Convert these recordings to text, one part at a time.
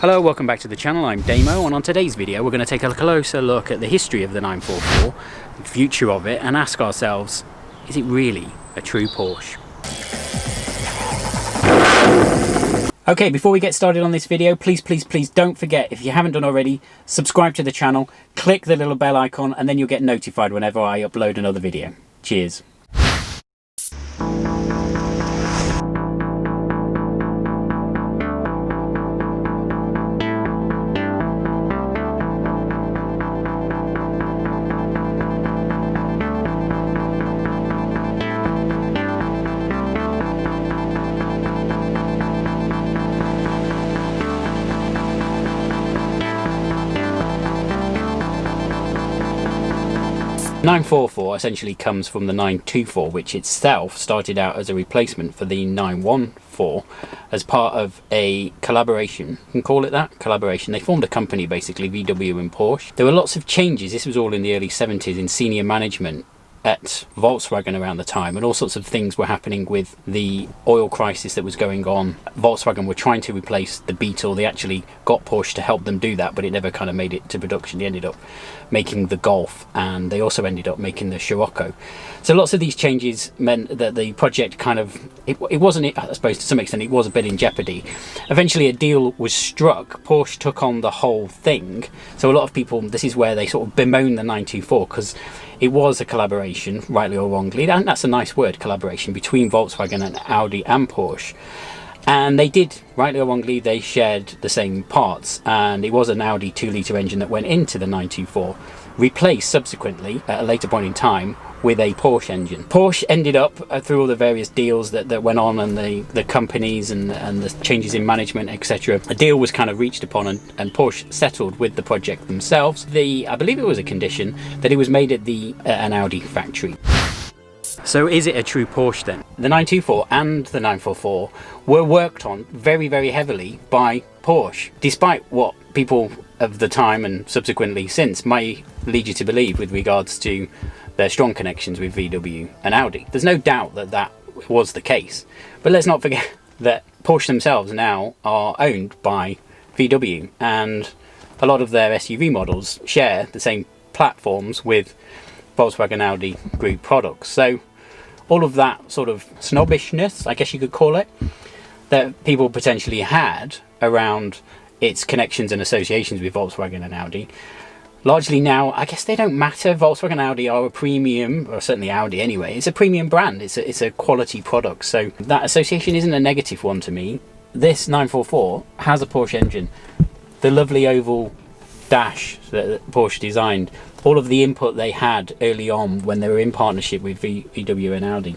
Hello, welcome back to the channel. I'm Damo, and on today's video we're going to take a closer look at the history of the 944, the future of it, and ask ourselves, is it really a true Porsche? Okay, before we get started on this video, please don't forget, if you haven't done already, subscribe to the channel, click the little bell icon, and then you'll get notified whenever I upload another video. Cheers. The 944 essentially comes from the 924, which itself started out as a replacement for the 914 as part of a collaboration. You can call it that, collaboration. They formed a company basically, VW and Porsche. There were lots of changes. This was all in the early 70s in senior management at Volkswagen around the time, and all sorts of things were happening with the oil crisis that was going on. Volkswagen were trying to replace the Beetle. They actually got Porsche to help them do that, but it never kind of made it to production. They ended up making the Golf, and they also ended up making the Scirocco. So lots of these changes meant that the project kind of, it wasn't, I suppose to some extent it was a bit in jeopardy. Eventually a deal was struck. Porsche took on the whole thing. So a lot of people, this is where they sort of bemoan the 924, because it was a collaboration, rightly or wrongly, and that's a nice word, collaboration, between Volkswagen and Audi and Porsche. And they did, rightly or wrongly, they shared the same parts, and it was an Audi 2-litre engine that went into the 924, replaced subsequently, at a later point in time, with a Porsche engine. Porsche ended up, through all the various deals that went on, and the companies and the changes in management, etc., a deal was kind of reached upon, and Porsche settled with the project themselves. I believe it was a condition that it was made at an Audi factory. So is it a true Porsche then? The 924 and the 944 were worked on very, very heavily by Porsche, despite what people of the time and subsequently since might lead you to believe with regards to their strong connections with VW and Audi. There's no doubt that that was the case. But let's not forget that Porsche themselves now are owned by VW, and a lot of their SUV models share the same platforms with Volkswagen Audi group products. So all of that sort of snobbishness, I guess you could call it, that people potentially had around its connections and associations with Volkswagen and Audi, largely now, I guess they don't matter. Volkswagen and Audi are a premium, or certainly Audi anyway, it's a premium brand, it's a quality product, so that association isn't a negative one to me. This 944 has a Porsche engine, the lovely oval dash that Porsche designed, all of the input they had early on when they were in partnership with VW and Audi.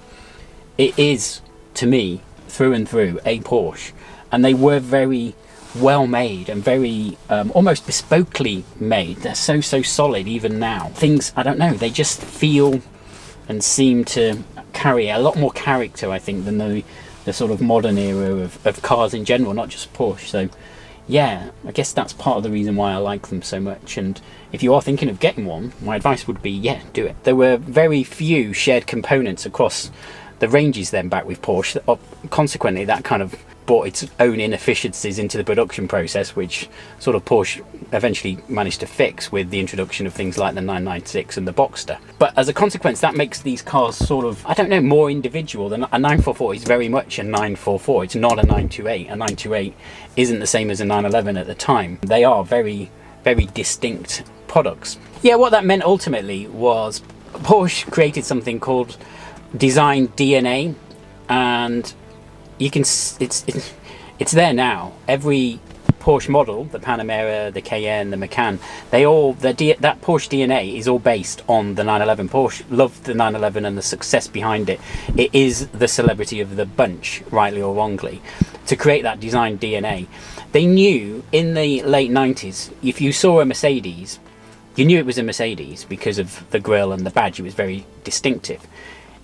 It is, to me, through and through, a Porsche, and they were very well made and very almost bespokely made. They're so solid even now. Things, I don't know, they just feel and seem to carry a lot more character, I think, than the sort of modern era of cars in general, not just Porsche. So yeah, I guess that's part of the reason why I like them so much. And if you are thinking of getting one, my advice would be, yeah, do it. There were very few shared components across the ranges then back with Porsche. Consequently, that kind of brought its own inefficiencies into the production process, which sort of Porsche eventually managed to fix with the introduction of things like the 996 and the Boxster. But as a consequence, that makes these cars sort of, I don't know, more individual. Than a 944 is very much a 944. It's not a 928. A 928 isn't the same as a 911 at the time. They are very, very distinct products. Yeah, what that meant ultimately was Porsche created something called design DNA, and you can, it's there now. Every Porsche model, the Panamera, the Cayenne, the Macan, they all, that Porsche DNA is all based on the 911. Porsche loved the 911 and the success behind it. It is the celebrity of the bunch, rightly or wrongly, to create that design DNA. They knew in the late 90s, if you saw a Mercedes, you knew it was a Mercedes because of the grille and the badge. It was very distinctive.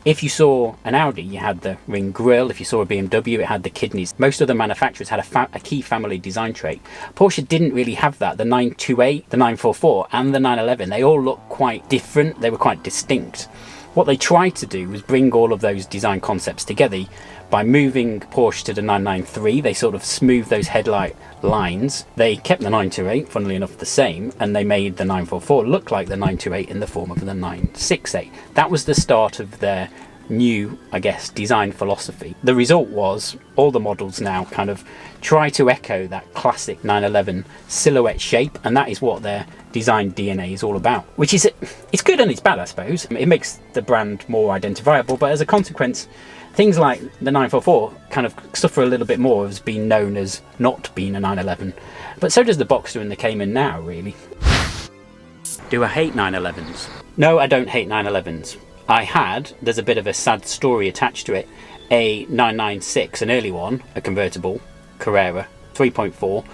If you saw an Audi, you had the ring grille. If you saw a BMW, it had the kidneys. Most of the manufacturers had a key family design trait. Porsche didn't really have that. The 928, the 944 and the 911, they all look quite different. They were quite distinct. what they tried to do was bring all of those design concepts together by moving Porsche to the 993. They sort of smoothed those headlight lines. They kept the 928, funnily enough, the same, and they made the 944 look like the 928 in the form of the 968. That was the start of their new, I guess, design philosophy. The result was all the models now kind of try to echo that classic 911 silhouette shape, and that is what their design DNA is all about. Which is, it's good and it's bad, I suppose. It makes the brand more identifiable, but as a consequence, things like the 944 kind of suffer a little bit more as being known as not being a 911. But so does the Boxster and the Cayman now, really. Do I hate 911s? No, I don't hate 911s. I had, there's a bit of a sad story attached to it, a 996, an early one, a convertible, Carrera, 3.4.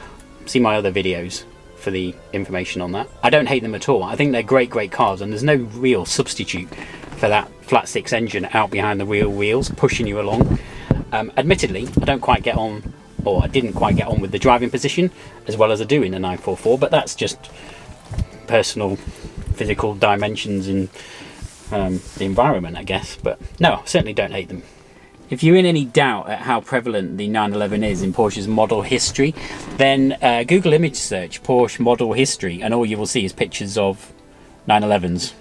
See my other videos for the information on that. I don't hate them at all. I think they're great cars, and there's no real substitute for that flat six engine out behind the rear wheels, pushing you along. Admittedly, I don't quite get on, or I didn't quite get on with the driving position as well as I do in the 944, but that's just personal physical dimensions and the environment, I guess. But no, certainly don't hate them. If you're in any doubt at how prevalent the 911 is in Porsche's model history, then Google image search Porsche model history, and all you will see is pictures of 911s.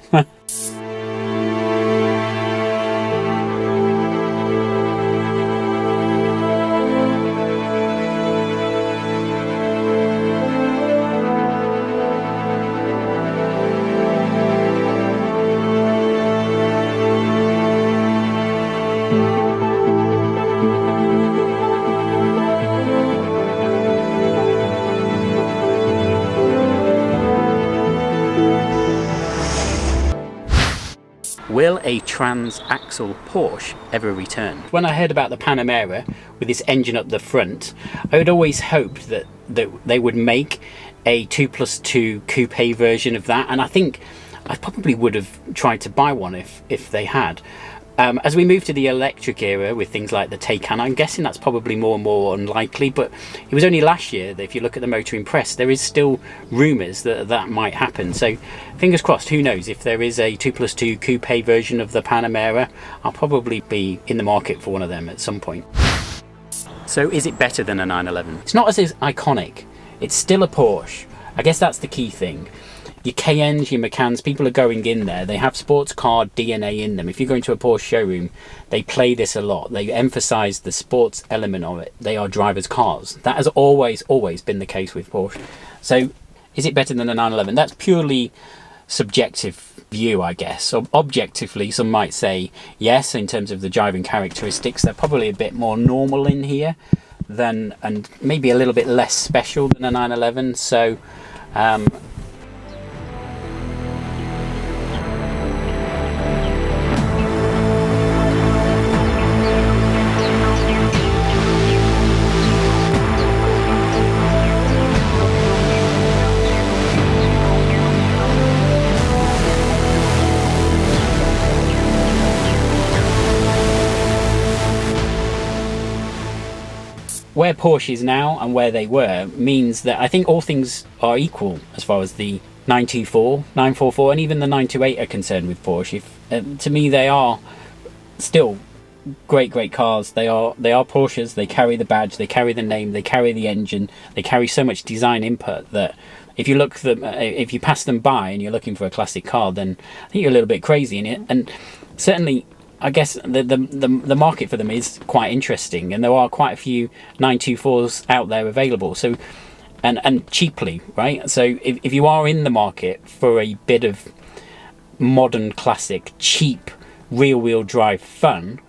Will a trans-axle Porsche ever return? When I heard about the Panamera with this engine up the front, I had always hoped that they would make a 2+2 coupe version of that, and I think I probably would have tried to buy one if they had. As we move to the electric era with things like the Taycan, I'm guessing that's probably more and more unlikely, but it was only last year that if you look at the Motoring Press, there is still rumours that that might happen. So fingers crossed, who knows, if there is a 2+2 coupe version of the Panamera, I'll probably be in the market for one of them at some point. So is it better than a 911? It's not as iconic, it's still a Porsche. I guess that's the key thing. Your Cayennes, your Macans, people are going in there. They have sports car DNA in them. If you go into a Porsche showroom, they play this a lot. They emphasise the sports element of it. They are drivers' cars. That has always been the case with Porsche. So is it better than a 911? That's purely subjective view, I guess. So objectively, some might say yes, in terms of the driving characteristics. They're probably a bit more normal in here than, and maybe a little bit less special than a 911. So where Porsche is now and where they were means that I think all things are equal as far as the 924, 944 and even the 928 are concerned with Porsche. To me, they are still great cars. They are Porsches. They carry the badge, they carry the name, they carry the engine, they carry so much design input that if you pass them by and you're looking for a classic car, then I think you're a little bit crazy in it. And certainly, I guess the market for them is quite interesting, and there are quite a few 924s out there available. So, and cheaply, right? So if you are in the market for a bit of modern classic, cheap rear-wheel drive fun,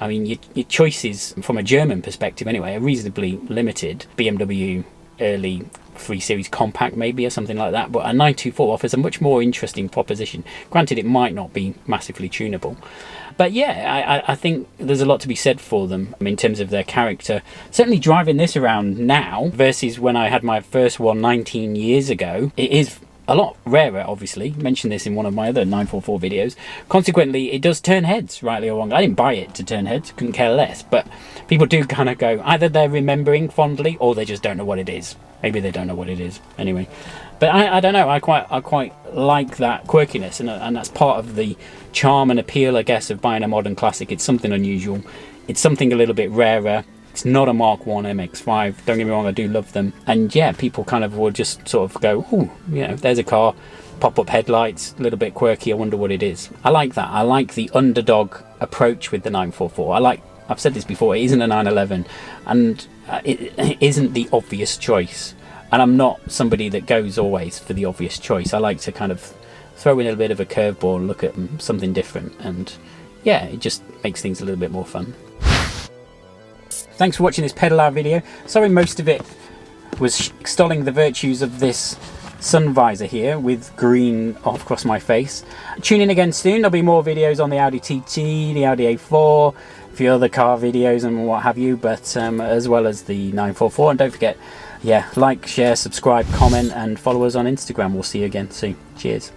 I mean, your choices from a German perspective anyway are reasonably limited. BMW early 3 Series compact maybe, or something like that, but a 924 offers a much more interesting proposition. Granted, it might not be massively tunable, but yeah, I think there's a lot to be said for them in terms of their character. Certainly driving this around now versus when I had my first one 19 years ago, it is a lot rarer, obviously. Mentioned this in one of my other 944 videos. Consequently, it does turn heads, rightly or wrongly. I didn't buy it to turn heads, couldn't care less. But people do kind of go, either they're remembering fondly or they just don't know what it is. Maybe they don't know what it is. Anyway, but I don't know. I quite like that quirkiness, and that's part of the charm and appeal, I guess, of buying a modern classic. It's something unusual. It's something a little bit rarer. It's not a Mark 1 MX-5. Don't get me wrong, I do love them. And yeah, people kind of will just sort of go, oh, you know, there's a car, pop-up headlights, a little bit quirky, I wonder what it is. I like that. I like the underdog approach with the 944. I've said this before, it isn't a 911, and it isn't the obvious choice. And I'm not somebody that goes always for the obvious choice. I like to kind of throw in a bit of a curveball, look at something different, and yeah, it just makes things a little bit more fun. Thanks for watching this pedal out video. Sorry most of it was extolling the virtues of this sun visor here with green off across my face. Tune in again soon. There'll be more videos on the Audi TT, the Audi A4, a few other car videos and what have you, but as well as the 944. And don't forget, yeah, like, share, subscribe, comment and follow us on Instagram. We'll see you again soon. Cheers.